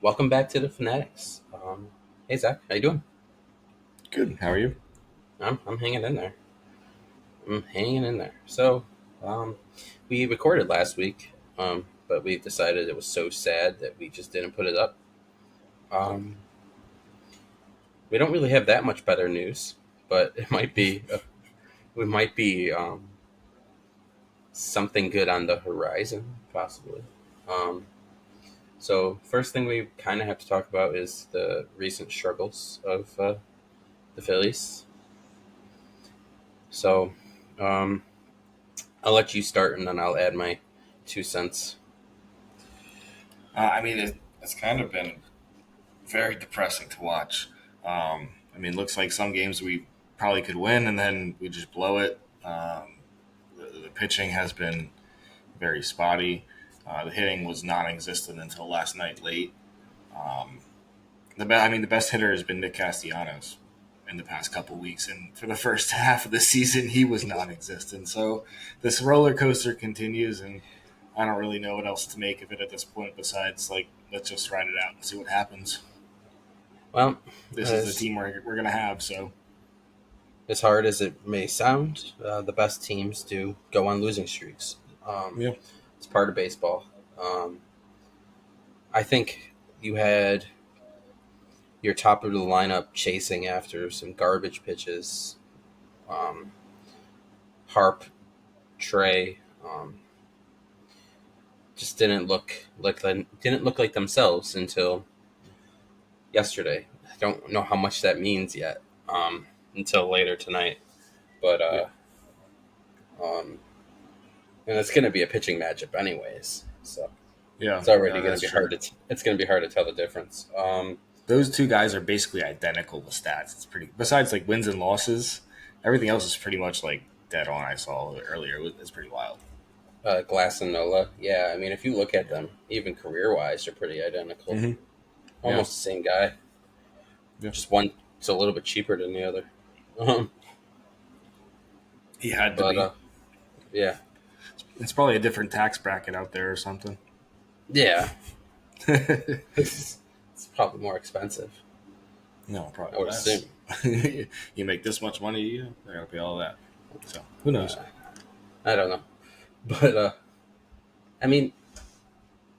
Welcome back to the Phanatics. Hey Zach, how you doing? Good. How are you? I'm hanging in there. I'm hanging in there. Um, we recorded last week, but we decided it was so sad that we just didn't put it up. Um, we don't really have that much better news, but we might be something good on the horizon, possibly. Um, so first thing we kind of have to talk about is the recent struggles of the Phillies. So. Um, I'll let you start and then I'll add my 2 cents. It's kind of been very depressing to watch. Looks like some games we probably could win, and then we just blow it. The pitching has been very spotty. The hitting was non-existent until last night late. Um, the best hitter has been Nick Castellanos in the past couple weeks, and for the first half of the season, he was non-existent. So this roller coaster continues, and I don't really know what else to make of it at this point besides like let's just ride it out and see what happens. Well, This is the as, team we're gonna have. So as hard as it may sound, the best teams do go on losing streaks. Um, yeah, it's part of baseball. Um, I think you had your top of the lineup chasing after some garbage pitches. Um, Harp, Trey, just didn't look like themselves until yesterday. I don't know how much that means yet until later tonight, but yeah, um, and it's going to be a pitching matchup anyways. So yeah. it's already No, going to that's be true. it's going to be hard to tell the difference. Those two guys are basically identical with stats. It's pretty. Besides like wins and losses, everything else is pretty much like dead on. I saw earlier. It's pretty wild. Glass and Nola, yeah. I mean, if you look at Yeah. them, even career wise, they're pretty identical. hmm Yeah. Almost the same guy. Yeah. Just one, it's a little bit cheaper than the other. Um, He had to but be. yeah, It's probably a different tax bracket out there or something. yeah, it's probably more expensive. No, I probably would less. assume. You make this much money, they're gonna pay all that. So who knows? Uh, I don't know, but I mean,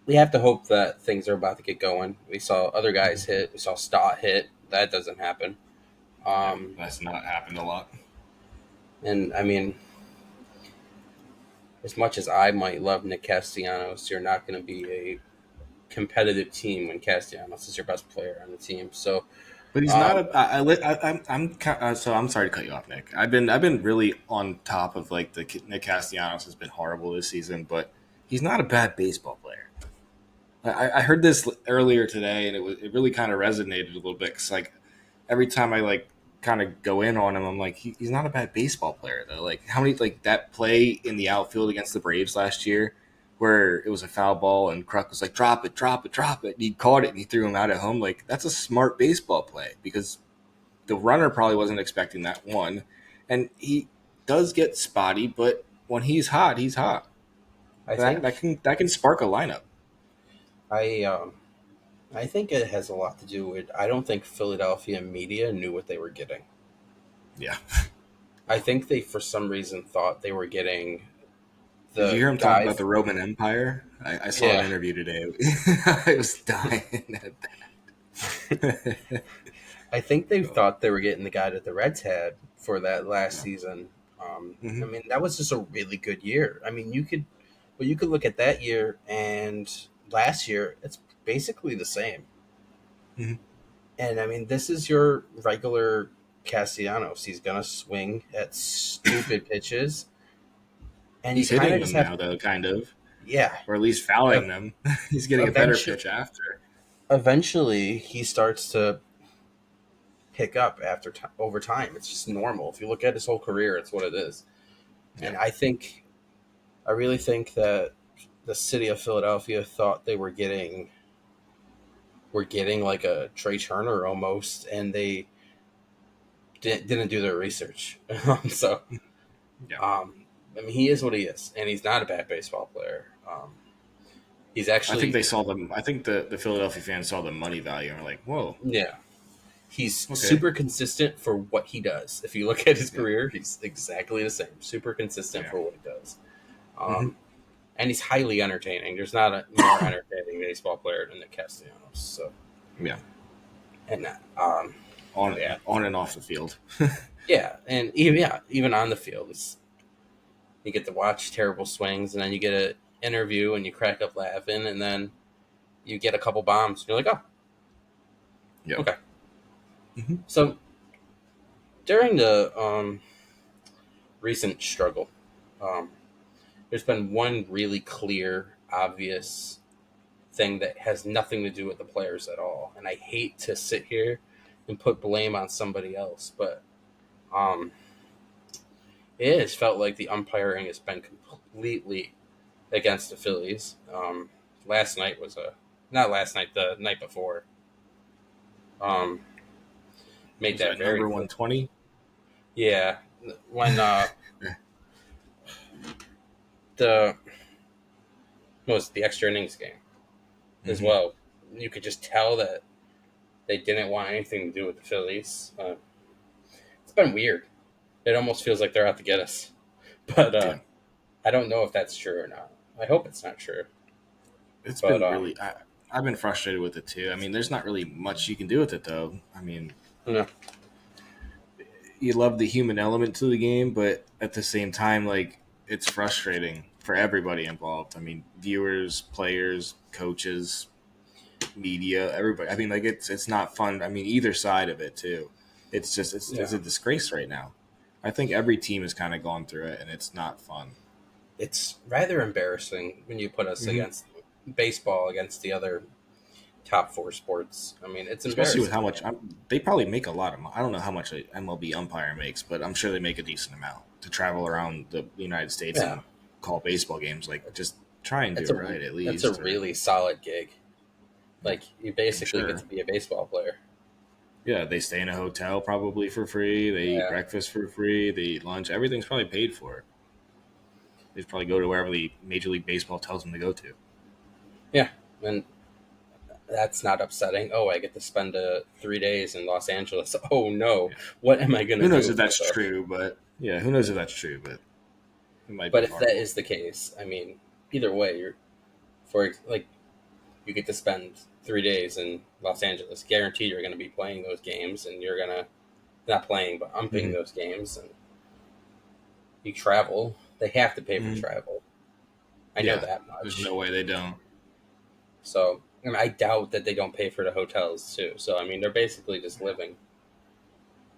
we have to hope that things are about to get going. We saw other guys Mhm. hit. We saw Stott hit. That doesn't happen. Yeah, Um, that's not happened a lot. and I mean, as much as I might love Nick Castellanos, you're not going to be a competitive team when Castellanos is your best player on the team. So, But he's not um, a. So I'm sorry to cut you off, Nick. I've been really on top of like the Nick Castellanos has been horrible this season, but he's not a bad baseball player. I heard this earlier today, and it really kind of resonated a little bit because like every time I like kind of go in on him, I'm like he's not a bad baseball player though. Like how many like that play in the outfield against the Braves last year, where it was a foul ball and Kruk was like drop it, drop it, drop it. And he caught it and he threw him out at home. Like that's a smart baseball play because the runner probably wasn't expecting that one, and he does get spotty, but when he's hot, he's hot. I That think that can that can spark a lineup. I um, I think it has a lot to do with. I don't think Philadelphia media knew what they were getting. Yeah. I think they, for some reason, thought they were getting Did you the hear him talk guy. about the Roman Empire? I saw an Yeah, interview today. I was dying at that. I think they So, thought they were getting the guy that the Reds had for that last yeah. season. I hmm mean, that was just a really good year. I mean, you could look at that year and last year. It's basically the same. hmm And I mean, this is your regular Castellanos. He's gonna swing at stupid pitches, and you He's kind hitting of just them have, now, though, kind of, yeah. or at least fouling ev- them. He's getting a better Eventually, pitch after. eventually, he starts to pick up over time. It's just normal. If you look at his whole career, it's what it is. Yeah. And I really think that the city of Philadelphia thought they were getting like a Trey Turner almost, and they didn't do their research. So, Yeah. I mean, he is what he is, and he's not a bad baseball player. He's I think actually, they saw them. I think the Philadelphia fans saw the money value and were like, "Whoa, yeah, he's okay, super consistent for what he does. If you look at his yeah, career, he's exactly the same. Super consistent yeah, for what he does. hmm And he's highly entertaining. There's not a more entertaining baseball player than Nick Castellanos. So, yeah." and On yeah, on and off the field. yeah, and even on the field, you get to watch terrible swings, and then you get an interview, and you crack up laughing, and then you get a couple bombs, and you're like, oh, Yeah. okay. hmm So during the recent struggle, um, there's been one really clear, obvious thing that has nothing to do with the players at all, and I hate to sit here and put blame on somebody else, but um, it has felt like the umpiring has been completely against the Phillies. Last night was a not last night, the night before. Um, Made Was that that very number clear. 120? Yeah, when the what was it, the extra innings game as hmm well, you could just tell that they didn't want anything to do with the Phillies. It's been weird. It almost feels like they're out to get us, but Yeah. I don't know if that's true or not. I hope it's not true, It's but been really. I've been frustrated with it too. I mean, there's not really much you can do with it though. I mean, no, you love the human element to the game, but at the same time, like it's frustrating for everybody involved. I mean, viewers, players, coaches, media, everybody. I mean, like it's not fun. I mean, either side of it too. It's just it's yeah, a disgrace right now. I think every team has kind of gone through it, and it's not fun. it's rather embarrassing when you put us hmm against baseball against the other top four sports. I mean, it's Especially with embarrassing. how much they probably make a lot of. I don't know how much a MLB umpire makes, but I'm sure they make a decent amount to travel around the United States Yeah, and call baseball games. Like, just try and do that's it a right at that's a least, or really solid gig. Like you I'm basically get sure. to be a baseball player. Yeah, they stay in a hotel probably for free. They eat Yeah, breakfast for free. They eat lunch. Everything's probably paid for. They just probably go to wherever the Major League Baseball tells them to go to. yeah, and that's not upsetting. Oh, I get to spend 3 days in Los Angeles. Oh no, Yeah. what am I gonna Who do knows if with that's myself? true? But yeah, who knows if that's true? But it might But be if that horrible. is the case, I mean, either way, you're for like you get to spend 3 days in Los Angeles. Guaranteed, you're going to be playing those games, and you're gonna not playing, but umping hmm those games, and you travel. They have to pay for hmm travel. I know Yeah, that there's much. no way they don't. So, I doubt that they don't pay for the hotels too. So, I mean, they're basically just living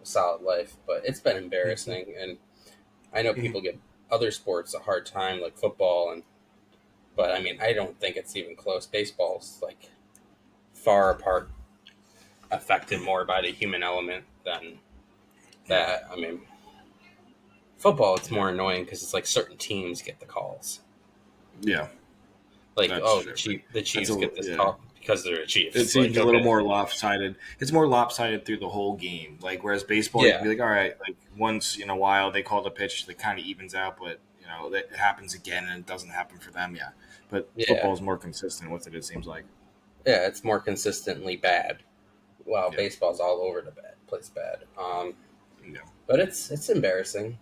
a solid life. But it's been hmm embarrassing, and I know hmm people give other sports a hard time, like football, and but I mean, I don't think it's even close. Baseball's like far apart, affected more by the human element than Yeah, that. I mean, football it's yeah, more annoying because it's like certain teams get the calls. yeah. Like, That's oh, true. The That's Chiefs a get this yeah. call because they're the It Chiefs. seems Like, a little okay, more lopsided. It's more lopsided through the whole game. Like whereas baseball, you can yeah, be like, all right, like once in a while they call the pitch that kind of evens out, but that it happens again and it doesn't happen for them. Yeah, but yeah, football is more consistent with it. It seems like. yeah. It's more consistently bad. Well, Yeah, baseball's all over the bad place bad. yeah, But it's embarrassing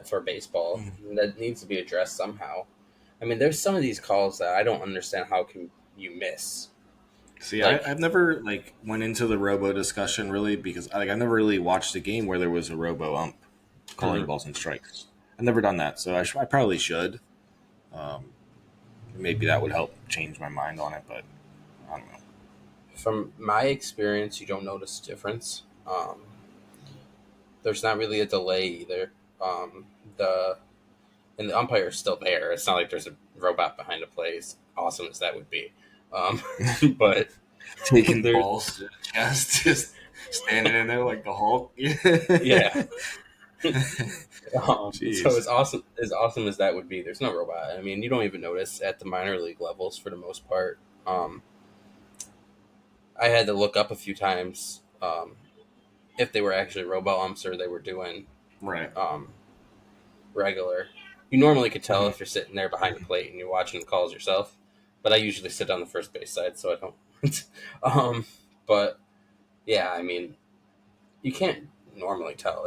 for baseball. Mhm. That needs to be addressed somehow. I mean, there's some of these calls that I don't understand how can you miss. See, Like, I've never like went into the robo discussion really because like I've never really watched a game where there was a robo ump calling mhm. balls and strikes. I've never done that, so I probably should. Um, maybe that would help change my mind on it, but I don't know. From my experience, you don't notice a difference. There's not really a delay either. The and the umpire is still there. It's not like there's a robot behind the play. As awesome as that would be, um, but Taking there, balls to the chest, just standing in there like the Hulk. yeah. So Jeez. as awesome as that would be, there's no robot. I mean, you don't even notice at the minor league levels for the most part. I had to look up a few times if they were actually robot umps or they were doing Right. um, regular. You normally could tell hmm if you're sitting there behind the plate and you're watching the calls yourself. but I usually sit on the first base side, so I don't. um, but yeah, I mean, you can't normally tell.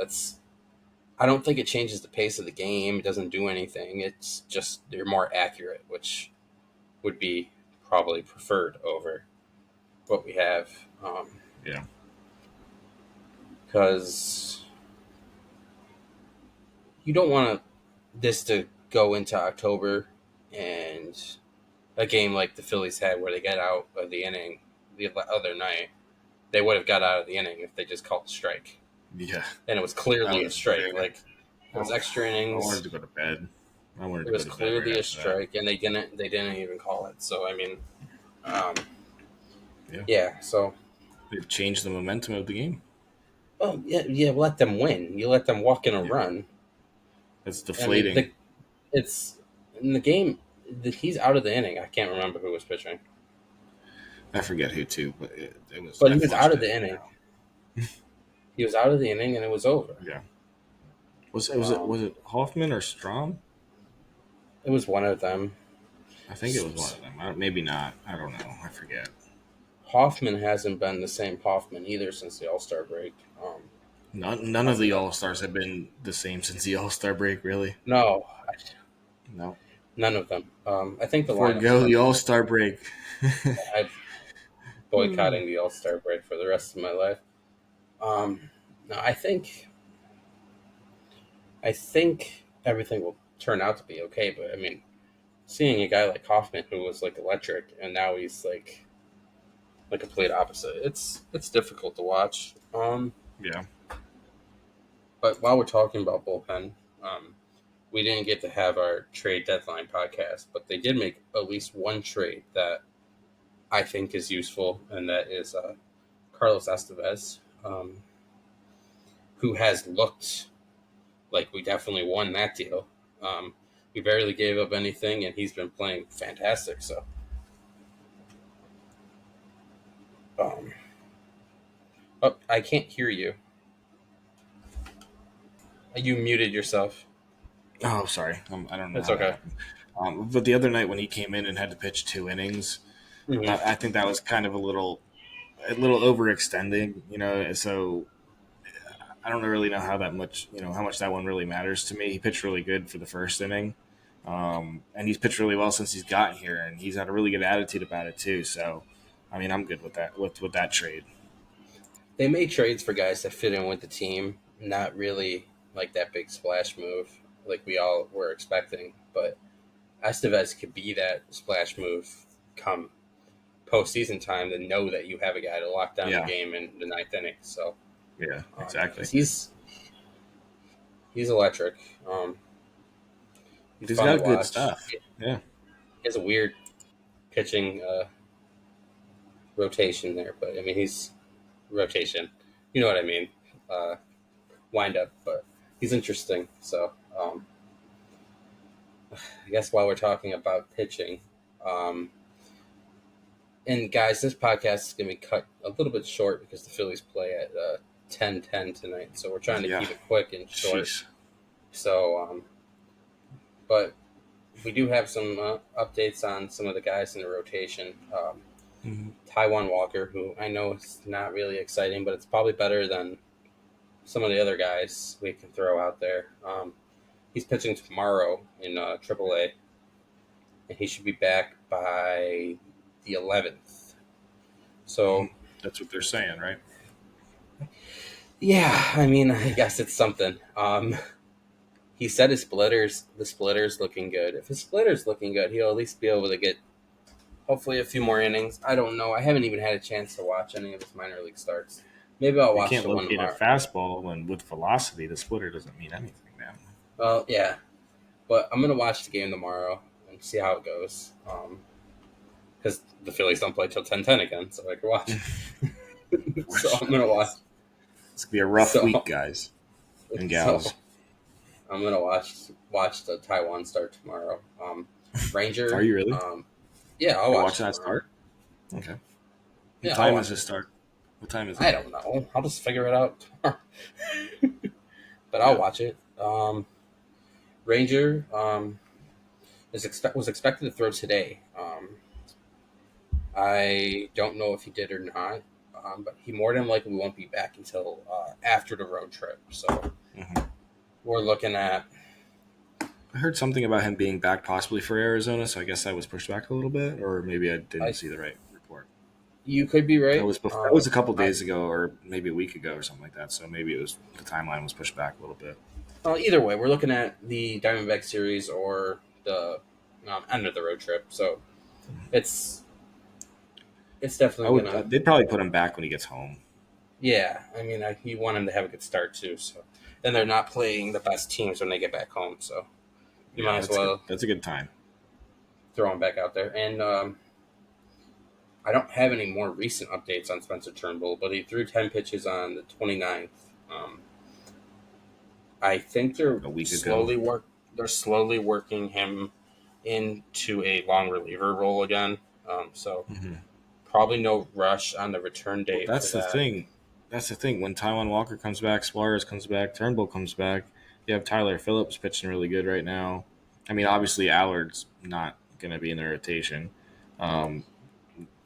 I don't think it changes the pace of the game. It doesn't do anything. It's just you're more accurate, which would be probably preferred over what we have. Yeah. Because you don't want this to go into October and a game like the Phillies had where they get out of the inning the other night. They would have got out of the inning if they just called a strike, Yeah. and it was I clearly a was strike. there. Like it was Oh, extra I wanted innings. to go to bed. I wanted It to go was to bed right clearly a after that. strike, and they didn't even call it. So I mean, um, Yeah. yeah. So They've changed the momentum of the game. well, yeah, yeah. Let them win. You let them walk in a Yeah. run. It's I mean, deflating. it's in the game. He's out of the inning. I can't remember who was pitching, I forget who too, but it was. but I he was out flushed of it. the inning. He was out of the inning, and it was over. Yeah. Was it Hoffman or Strom? It was one of them. I think it was one of them. Maybe not. I don't know. I forget. Hoffman hasn't been the same Hoffman either since the All Star break. None of That's the another. All Stars have been the same since the All Star break. Really? No, No. none of them. I think the lineup's Forgo the been. All Star break. I'm boycotting the All Star break for the rest of my life. No, I think everything will turn out to be okay. But I mean, seeing a guy like Hoffman who was like electric and now he's like the complete opposite. It's difficult to watch. Yeah. But while we're talking about bullpen, we didn't get to have our trade deadline podcast, but they did make at least one trade that I think is useful, and that is Carlos Estevez, who has looked like we definitely won that deal. We barely gave up anything, and he's been playing fantastic. So, um, oh, I can't hear you. You muted yourself. Oh, sorry. I don't know It's how that okay. happened. But the other night when he came in and had to pitch 2 innings, Hmm. I think that was kind of a little overextending. So I don't really know how much that one really matters to me. He pitched really good for the first inning, and he's pitched really well since he's gotten here, and he's had a really good attitude about it too. So, I mean, I'm good with that with that trade. They made trades for guys that fit in with the team, not really like that big splash move like we all were expecting. But Estevez could be that splash move come postseason time to know that you have a guy to lock down the Yeah, game in the ninth inning. So, yeah, exactly. because he's electric. He's He's fun to got good watch. stuff. He Yeah, has a weird pitching rotation there, but I mean he's rotation. You know what I mean? Uh, Wind up, but he's interesting. So I guess while we're talking about pitching, um, and guys, this podcast is going to be cut a little bit short because the Phillies play at 10:10 tonight. So we're trying to yeah. keep it quick and short. Jeez. So, but we do have some updates on some of the guys in the rotation. Mhm. Taiwan Walker, who I know is not really exciting, but it's probably better than some of the other guys we can throw out there. He's pitching tomorrow in AAA, and he should be back by the 11th. So, That's what they're saying, right? yeah, I mean, I guess it's something. He said the splitter's looking good. If his splitter's looking good, he'll at least be able to get hopefully a few more innings. I don't know. I haven't even had a chance to watch any of his minor league starts. Maybe I'll If you watch can't the one locate a tomorrow. fastball and with velocity, the splitter doesn't mean anything, man. Well, yeah, but I'm gonna watch the game tomorrow and see how it goes. Because the Phillies don't play till 10:10 again, so I can watch. So Which I'm gonna watch. It's gonna be a rough week, So guys and so gals. I'm gonna watch the Taiwan start tomorrow. Are Ranger. you really? Yeah, I'll You're watch watching it that tomorrow. start? Okay. What Yeah, I'll time is watch it it tomorrow. start? What time is it? I don't know. I'll just figure it out tomorrow. But I'll Yeah. watch it. Ranger was expected to throw today. I don't know if he did or not, but he more than likely won't be back until after the road trip. So Mhm. we're looking at. I heard something about him being back possibly for Arizona, so I guess that was pushed back a little bit, or maybe I didn't I see the right report. You could be That right. was that was a couple days ago, or maybe a week ago, or something like that. So maybe it was the timeline was pushed back a little bit. Either way, we're looking at the Diamondback series or the end of the road trip. So it's it's I definitely would. gonna. They'd probably put him back when he gets home. Yeah, I mean, you want him to have a good start too. So then they're not playing the best teams when they get back home. So you Yeah, might as that's good. well That's a good time. throw him back out there. And I don't have any more recent updates on Spencer Turnbull, but he threw 10 pitches on the 29th. Um, I think A week ago. they're slowly working him into a long reliever role again. So Hmm. probably no rush on the return Well, date for that's the that. thing. That's the thing. When Taiwan Walker comes back, Suarez comes back, Turnbull comes back. You have Tyler Phillips pitching really good right now. I mean, obviously Allard's not going to be in the rotation. Um,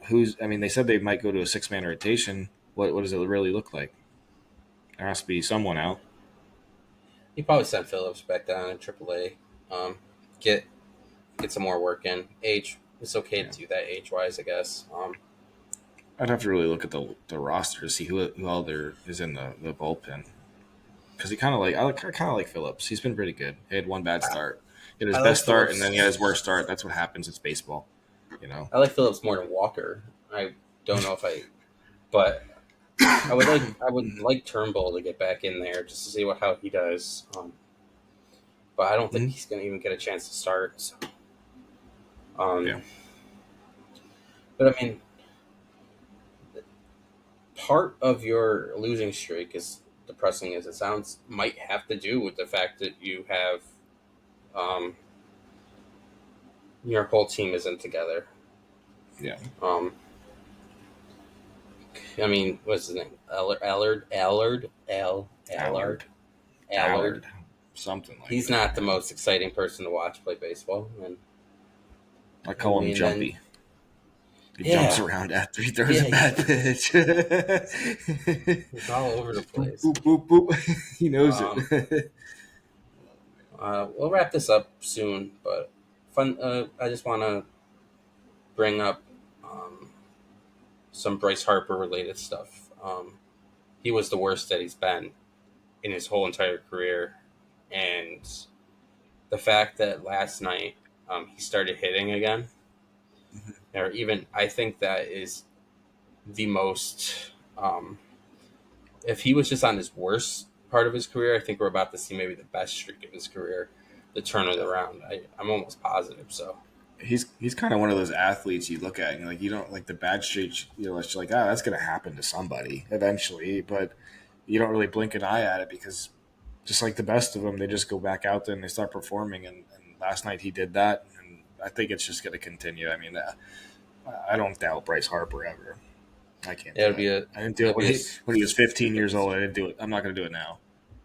who's? I mean, they said they might go to a 6-man rotation. What does it really look like? There has to be someone out. He probably sent Phillips back down in AAA. Um, get get some more work in. Age, it's okay Yeah, to do that age wise, I guess. I'd have to really look at the roster to see who all there is in the bullpen. Because he kind of like I kind of like Phillips. He's been pretty good. He had one bad I, start. He had his I like best start, and then he had his Phillips. worst start. That's what happens. It's baseball, you know. I like Phillips more than Walker. I don't know if but I would like Turnbull to get back in there just to see how he does. But I don't think Mhm. he's going to even get a chance to start. So, um, Yeah, but I mean, part of your losing streak, as depressing as it sounds, might have to do with the fact that you have um, your whole team isn't together. yeah. Um, I mean, what's his name? Allard, Allard. Allard, something like He's that. not the Yeah, most exciting person to watch play baseball, and I I call him mean, then Jumpy. He jumps yeah, around after he throws yeah, a bad pitch. he's all over the Boop place. boop boop boop. He knows it. Um, we'll wrap this up soon, but fun. I just want to bring up um, some Bryce Harper related stuff. He was the worst that he's been in his whole entire career, and the fact that last night he started hitting again, or even I think that is the most. If he was just on his worst part of his career, I think we're about to see maybe the best streak of his career to turn it around. I'm almost positive. So He's kind of one of those athletes you look at and you're like you don't like the bad streak. You know, it's like that's going to happen to somebody eventually, but you don't really blink an eye at it because just like the best of them, they just go back out there and they start performing. And last night he did that, and I think it's just going to continue. I mean, I don't doubt Bryce Harper ever. I can't yeah, do it. I didn't do it it'll when be a he was 15 years old. I didn't do it. I'm not going to do it now.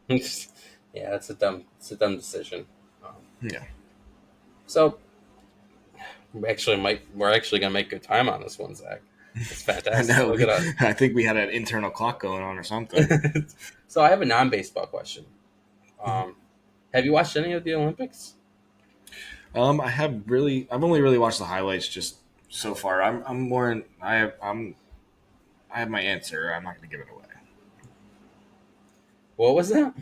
yeah, it's a dumb decision. Um, Yeah, so we're actually gonna make good time on this one, Zach. It's I fantastic. know. Look at us. I think we had an internal clock going on or something. So I have a non-baseball question. Um, have you watched any of the Olympics? I've only really watched the highlights just so far. I'm more in, I have my answer. I'm not going to give it away. What was that?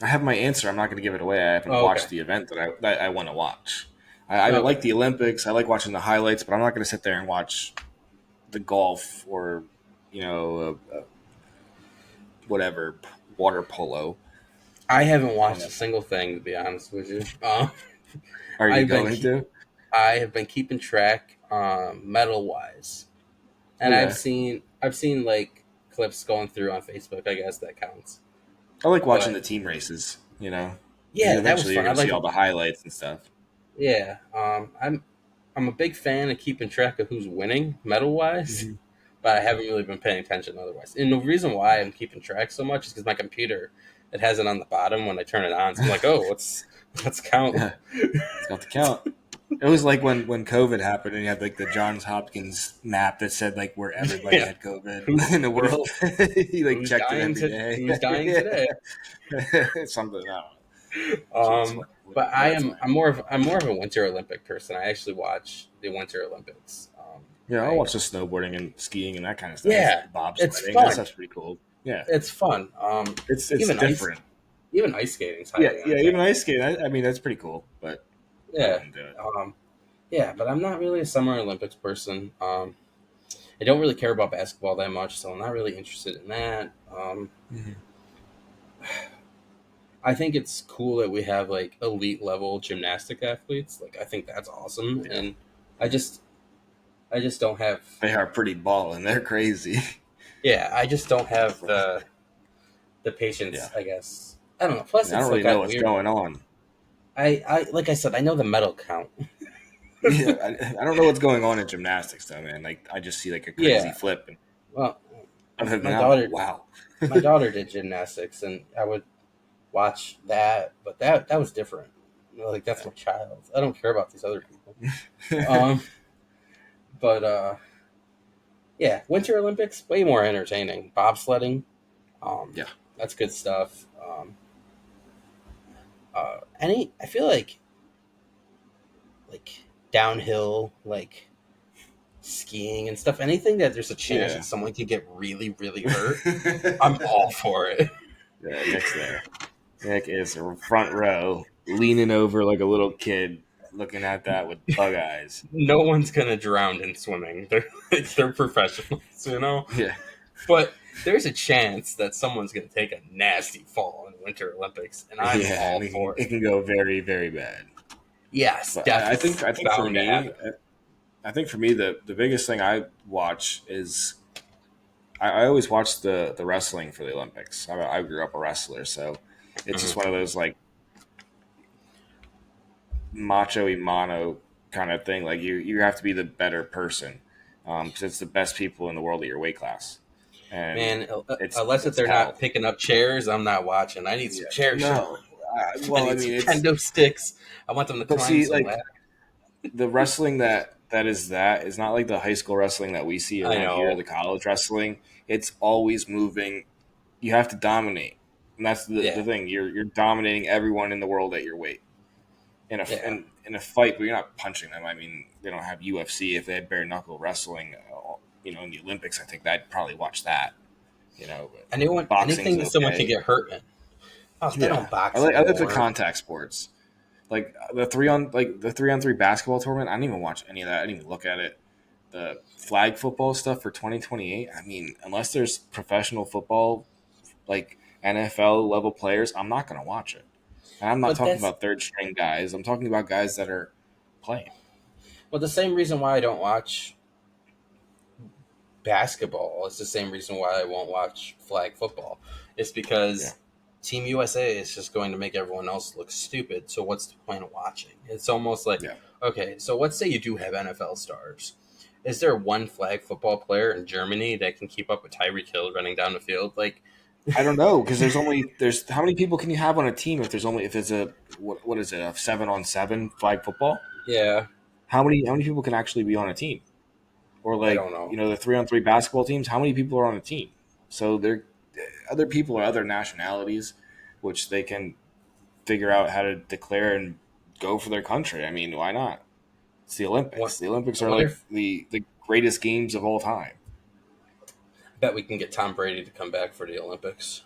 I have my answer. I'm not going to give it away. I haven't Oh, okay. watched the event that I want to watch. I like Okay. the Olympics. I like watching the highlights, but I'm not going to sit there and watch the golf or you know whatever water polo. I haven't I don't watched know. a single thing to be honest with you. Are you I've been going keep, to? I have been keeping track medal wise, and Okay. I've seen like clips going through on Facebook. I guess that counts. I like watching But the team races. You know, because yeah, that was eventually you're fun. I going to see like all the highlights and stuff. yeah. I'm a big fan of keeping track of who's winning medal wise, Hmm. but I haven't really been paying attention otherwise. And the reason why I'm keeping track so much is because my computer it has it on the bottom when I turn it on. So I'm like, oh, let's count. Yeah, it's got the count. It was like when COVID happened and you had like the Johns Hopkins map that said like where everybody Yeah, had COVID who in the who's world. You like who's checked it dying every to day. who's dying today? Yeah. Something I don't know. So it's Um, but whatever. It's fine. I'm more of a Winter Olympic person. I actually watch the Winter Olympics. Yeah, I'll I watch the snowboarding and skiing and that kind of stuff. Yeah, it's Bobsledding, that fun. stuff's pretty cool. Yeah, It's fun. it's Even ice different. even ice skating's Yeah, highly yeah. entertaining. Even ice skating, I mean, that's pretty cool. But I Yeah. wouldn't do it. Yeah, but I'm not really a Summer Olympics person. I don't really care about basketball that much, so I'm not really interested in that. Mhm. I think it's cool that we have like elite level gymnastic athletes. Like I think that's awesome, Yeah, and I just I just don't have they are pretty balling. They're crazy. yeah I just don't have the Yeah, patience. I guess I don't know. Plus, I don't it's like really know kind of what's weird. going on. I like I said, I know the medal count. Yeah, I don't know what's going on in gymnastics though, man. Like I just see like a crazy Yeah. flip, and Well, other than my that, I'm like, daughter wow. my daughter did gymnastics, and I would watch that, but that was different. Like that's my child. I don't care about these other people. Um, but yeah, Winter Olympics way more entertaining. Bobsledding, um, Yeah, that's good stuff. Any I feel like downhill, like skiing and stuff. Anything that there's a chance that yeah. someone could get really really hurt, I'm all for it. Yeah, Nick's there. Nick is front row, leaning over like a little kid, looking at that with bug eyes. No one's gonna drown in swimming. They're professionals, you know. Yeah, But there's a chance that someone's going to take a nasty fall in Winter Olympics, and I'm yeah, all and for it. it can go very, very bad. Yes, But definitely I think for bound to me, happen. the biggest thing I watch is I always watch the wrestling for the Olympics. I grew up a wrestler, so it's just Mhm. one of those like macho y mano kind of thing. Like you have to be the better person because it's the best people in the world at your weight class, and Man, unless if it's they're not hell. picking up chairs, I'm not watching. I need Yeah, some chair no. showing. I Well, I need mean, some it's kendo sticks. I want them to but climb see, some like ladder. the wrestling that is not like the high school wrestling that we see I around here, know. the college wrestling. It's always moving. You have to dominate, and that's the Yeah, thing. You're dominating everyone in the world at your weight yeah. in a fight, but you're not punching them. I mean, they don't have UFC. If they had bare knuckle wrestling, in the Olympics, I think I'd probably watch that. But boxing's Anything that someone can okay. get hurt in. Oh, they don't Yeah, box I like the anymore. contact sports. Like the 3-on-3 basketball tournament. I didn't even watch any of that. I didn't even look at it. The flag football stuff for 2028. I mean, unless there's professional football like NFL level players, I'm not going to watch it. And I'm not But talking that's about third string guys. I'm talking about guys that are playing. well, the same reason why I don't watch basketball. It's the same reason why I won't watch flag football. It's Yeah, because Team USA is just going to make everyone else look stupid. So what's the point of watching? It's almost like yeah. okay, so let's say you do have NFL stars. Is there one flag football player in Germany that can keep up with Tyreek Hill running down the field? Like, I don't know because there's how many people can you have on a team if it's a what is it, a 7-on-7 flag football? yeah, How many people can actually be on a team? Or I like don't know. the 3-on-3 basketball teams, how many people are on a team? So they're other people are other nationalities, which they can figure out how to declare and go for their country. I mean, why not? It's the What Olympics. The Olympics I are wonder like if the greatest games of all time. I bet we can get Tom Brady to come back for the Olympics.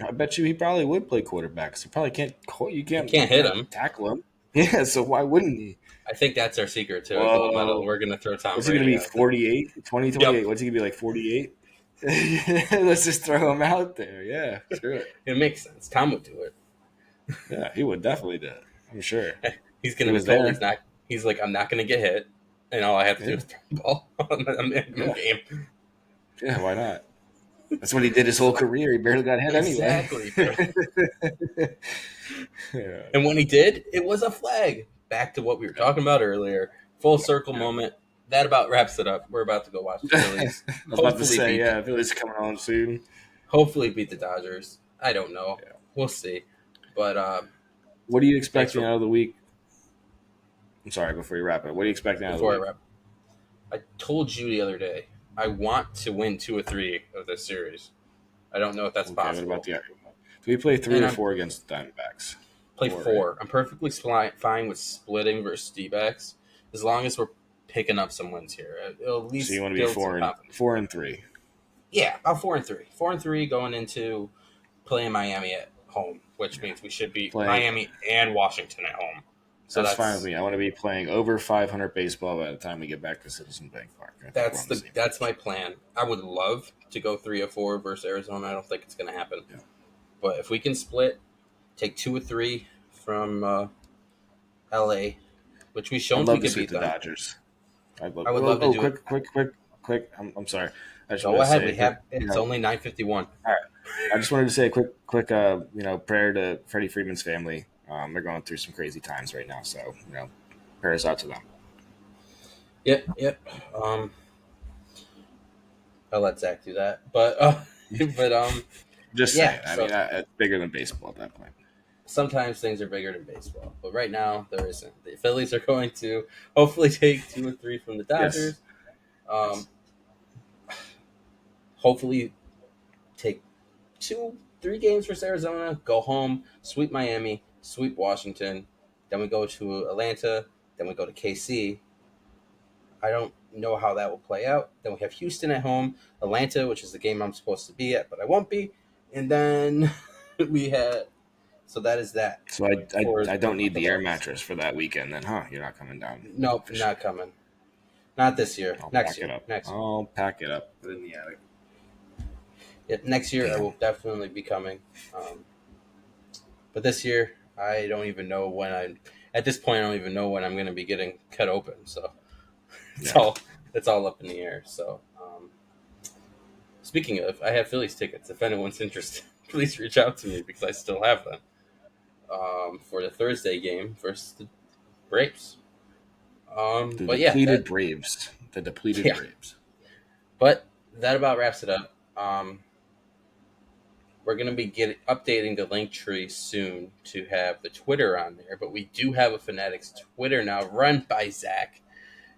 I bet you he probably would play quarterbacks. You probably can't. You You can't can't hit not him. tackle him. Yeah, so why wouldn't he? I think that's our secret to a gold medal. Whoa. We're gonna throw Tom What's he going to Brady be, out there. 48? Yep, 2028? What's he going to be, like 48? Let's just throw him out there. Yeah, screw it. it makes sense. Tom would do it. Yeah, he would definitely do it. I'm sure. He's He gonna be was told there. he's like, I'm not gonna get hit, and all I have to do Yeah, is throw the ball on the yeah, game. yeah. Why not? That's what he did his whole career. He barely got hit anyway. Exactly, bro. Yeah, And when he did, it was a flag. Back to what we were yeah, talking about earlier. Full circle yeah. moment. That about wraps it up. We're about to go watch the I Phillies. was about to Hopefully say, beat the yeah, Philly's coming on soon. hopefully beat the Dodgers. I don't know. Yeah. We'll see. But What are you thanks expecting for out of the week? I'm sorry. Before you wrap it, what are you expecting out of the before I week? wrap. I told you the other day I want to win 2 or 3 of this series. I don't know if that's Okay. What about possible. the? Do we play three And or I'm four against the Diamondbacks? play Four, right? 4. I'm perfectly fine with splitting versus D-backs as long as we're picking up some wins here. It'll at So you least want to be build some confidence. 4-3. Yeah, about 4-3. 4-3 going into playing Miami at home, which Yeah. means we should beat Playing. Miami and Washington at home. So So that's fine with that's me. I want to be playing over 500 baseball by the time we get back to Citizen Bank Park. I think we're on the same that's my page. plan. I would love to go 3-4 versus Arizona. I don't think it's going to happen, Yeah. but if we can split, take 2 or 3 from LA, which we've I'd shown love we to could sweep beat the them. Dodgers. I'd love. I would Oh, love to oh do it. quick. I'm sorry. I just Go wanted to ahead. say a We quick. have it's only 9:51. All right. I just wanted to say a quick. Prayer to Freddie Freeman's family. They're going through some crazy times right now, so prayers out to them. Yep, yep. Um, I'll let Zach do that, but but Just yeah. saying. I So mean, it's bigger than baseball at that point. sometimes things are bigger than baseball, but right now there isn't. The Phillies are going to hopefully take 2 or 3 from the Yes. Dodgers. Yes. Um, hopefully take 2, 3 games versus Arizona, go home, sweep Miami, sweep Washington. Then we go to Atlanta. Then we go to KC. I don't know how that will play out. Then we have Houston at home, Atlanta, which is the game I'm supposed to be at, but I won't be. And then we had so that is that So for I don't the need month the of air August. mattress for that weekend then, huh? You're not coming down Nope, fishing. not coming. Not this year. I'll Next pack it year. up. Next year. I'll pack it up. Put it in the attic. Yeah, next year I Damn. will definitely be coming. Um, but this year I don't even know when I'm. At this point, I don't even know when I'm going to be getting cut open. So it's Yeah. all it's all up in the air. So speaking of, I have Phillies tickets. If anyone's interested, please reach out to me because I still have them for the Thursday game versus the Braves. The But yeah, depleted Braves. The depleted yeah, Braves. but that about wraps it up. We're going to be updating the link tree soon to have the Twitter on there, but we do have a Fanatics Twitter now run by Zach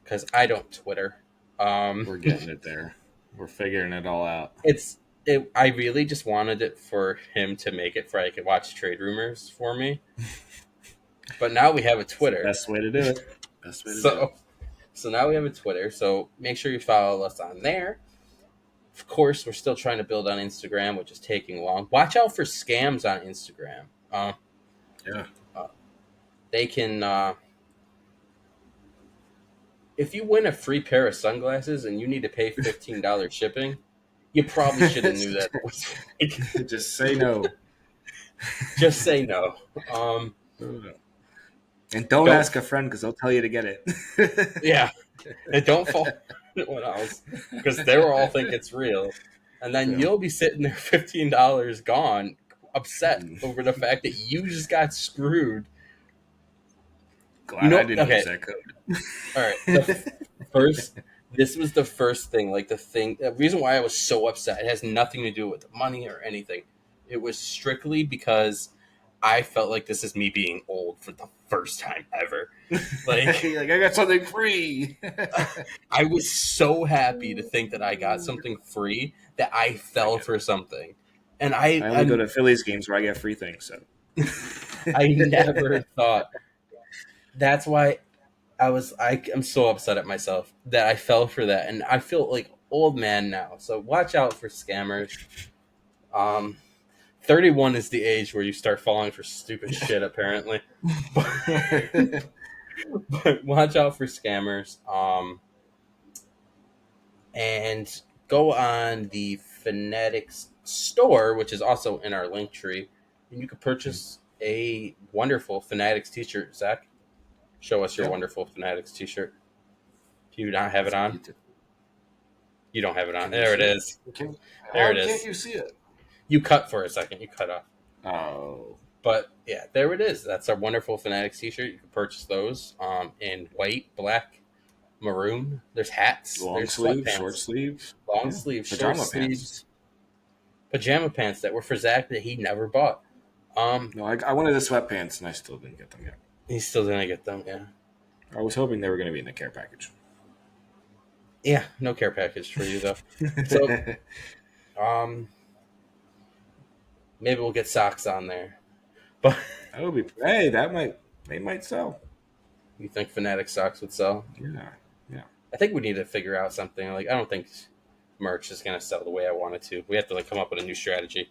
because I don't Twitter. Um, We're getting it there. We're figuring it all out. I really just wanted it for him to make it for I could watch trade rumors for me, but now we have a It's the Twitter. best way to do it. Best way to do it. So now we have a Twitter. So make sure you follow us on there. Of course, we're still trying to build on Instagram, which is taking long. Watch out for scams on Instagram. Yeah. Uh, they can if you win a free pair of sunglasses and you need to pay $15 shipping, you probably should have knew that it was fake. Just say no. Just say no. And don't Don't ask a friend because they'll tell you to get it. yeah, and don't fall for anyone else because they will all think it's real, and then Yeah. you'll be sitting there $15 gone, upset Mm. over the fact that you just got screwed. You Glad I know? didn't use Okay, that code. all right. First, this was the first thing. Like the reason why I was so upset. It has nothing to do with the money or anything. It was strictly because I felt like this is me being old for the first time ever. Like You're like, I got something free. I was so happy to think that I got something free that I I fell get it. for something, and I only go to Phillies games where I get free things. So I never thought. That's why I'm so upset at myself that I fell for that, and I feel like old man now. So watch out for scammers. Um, 31 is the age where you start falling for stupid shit, apparently. But watch out for scammers. And go on the Phanatics store, which is also in our link tree, and you can purchase a wonderful Fanatics t-shirt. Zach, show us your yeah, wonderful Fanatics t-shirt. Do you not have it it's on? beautiful. You don't have it on. Can you There it see it? is. Can, There how it can't is. you see it? You cut for a second. You cut off. Oh, But yeah, there it is. That's our wonderful Fanatics t-shirt. You can purchase those in white, black, maroon. There's hats. long There's sleeve, short sweatpants, sleeve, long yeah, sleeves, short pajama pants. sleeves, pajama pants that were for Zach that he never bought. Um, No, I wanted the sweatpants and I still didn't get them yet. he still didn't get them. Yeah, I was hoping they were going to be in the care package. Yeah, no care package for you though. So that um, maybe we'll get socks on there. But would be hey, that might they might sell. you think Fanatic socks would sell? Yeah, yeah, I think we need to figure out something. Like I don't think merch is gonna sell the way I want it to. We have to like come up with a new strategy,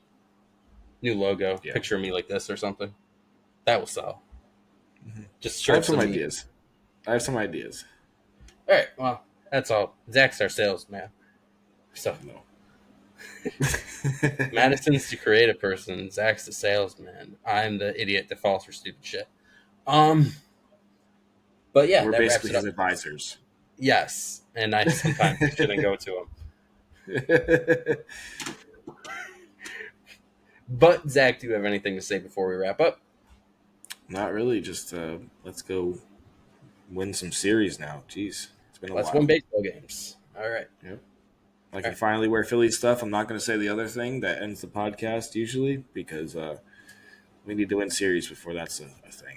new logo, yeah. picture me like this or something. That will sell. Mhm. Just I have shirts some of me. ideas. I have some ideas. All right, well that's all. Zach's our salesman. So No. Madison's the creative person. Zach's the salesman. I'm the idiot that falls for stupid shit. Um, but yeah, We're that wraps basically it his up. advisors. Yes, and I sometimes shouldn't go to him. But Zach, do you have anything to say before we wrap up? Not really. Just let's go win some series now. Jeez, it's been a Let's win while. baseball games. All right. Yep. I All can right. finally wear Phillies stuff. I'm not going to say the other thing that ends the podcast usually because we need to win series before that's a thing.